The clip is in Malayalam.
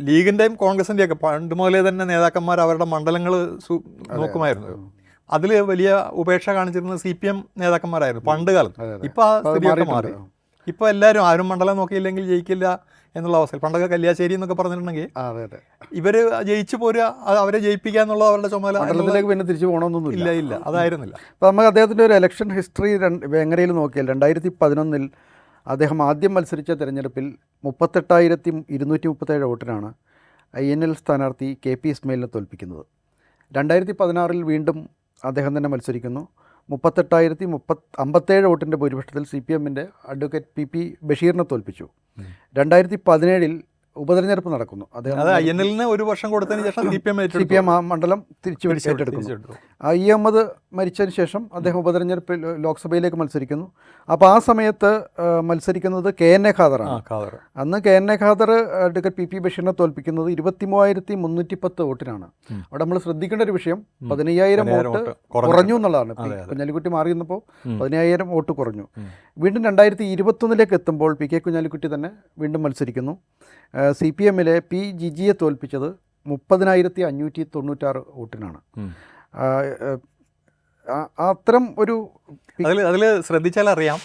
ലീഗിൻ്റെയും കോൺഗ്രസിൻ്റെയൊക്കെ പണ്ട് മുതലേ തന്നെ നേതാക്കന്മാർ അവരുടെ മണ്ഡലങ്ങൾ നോക്കുമായിരുന്നു. അതിൽ വലിയ ഉപേക്ഷ കാണിച്ചിരുന്നത് CPM നേതാക്കന്മാരായിരുന്നു പണ്ട് കാലത്ത്. ഇപ്പോൾ ആ സ്ഥിതിയൊക്കെ മാറി. ഇപ്പോൾ എല്ലാവരും ആരും മണ്ഡലം നോക്കിയില്ലെങ്കിൽ ജയിക്കില്ല എന്നുള്ള അവസ്ഥയിൽ. പണ്ടൊക്കെ കല്യാശ്ശേരി എന്നൊക്കെ പറഞ്ഞിട്ടുണ്ടെങ്കിൽ ഇവർ ജയിച്ചു പോരുക, അവരെ ജയിപ്പിക്കുക എന്നുള്ള അവരുടെ ചുമതല. മണ്ഡലത്തിലേക്ക് പിന്നെ തിരിച്ചു പോകണമെന്നൊന്നും ഇല്ല, അതായിരുന്നില്ല. അപ്പോൾ നമുക്ക് അദ്ദേഹത്തിൻ്റെ ഒരു ഇലക്ഷൻ ഹിസ്റ്ററി വേങ്ങരയിൽ നോക്കിയാൽ 2011 അദ്ദേഹം ആദ്യം മത്സരിച്ച തെരഞ്ഞെടുപ്പിൽ 38,237 വോട്ടിനാണ് INL സ്ഥാനാർത്ഥി KP ഇസ്മയിലിനെ തോൽപ്പിക്കുന്നത്. 2016 വീണ്ടും അദ്ദേഹം തന്നെ മത്സരിക്കുന്നു. 38,057 വോട്ടിൻ്റെ ഭൂരിപക്ഷത്തിൽ CPMൻ്റെ അഡ്വക്കേറ്റ് PP ബഷീറിനെ തോൽപ്പിച്ചു. 2017 ഉപതെരഞ്ഞെടുപ്പ് നടക്കുന്നു. അദ്ദേഹം INLന് ഒരു വർഷം കൊടുത്തതിന് ശേഷം CPM ആ മണ്ഡലം തിരിച്ചു ഏറ്റെടുക്കുന്നു. I അഹമ്മദ് മരിച്ചതിന് ശേഷം അദ്ദേഹം ഉപതെരഞ്ഞെടുപ്പിൽ ലോക്സഭയിലേക്ക് മത്സരിക്കുന്നു. അപ്പോൾ ആ സമയത്ത് മത്സരിക്കുന്നത് KN ഖാദറാണ്. അന്ന് KN ഖാദർ അഡ്വക്കേറ്റ് PP ബഷീറിനെ തോൽപ്പിക്കുന്നത് 23,310 വോട്ടിനാണ്. അവിടെ നമ്മൾ ശ്രദ്ധിക്കേണ്ട ഒരു വിഷയം 15,000 വോട്ട് കുറഞ്ഞു എന്നുള്ളതാണ്. കുഞ്ഞാലിക്കുട്ടി മാറി നിന്നപ്പോൾ 15,000 വോട്ട് കുറഞ്ഞു. വീണ്ടും 2021 എത്തുമ്പോൾ PK കുഞ്ഞാലിക്കുട്ടി തന്നെ വീണ്ടും മത്സരിക്കുന്നു. CPMലെ P ജിജിയെ തോൽപ്പിച്ചത് 30,596 വോട്ടിനാണ്. അത്തരം ഒരു അതിൽ ശ്രദ്ധിച്ചാൽ അറിയാം,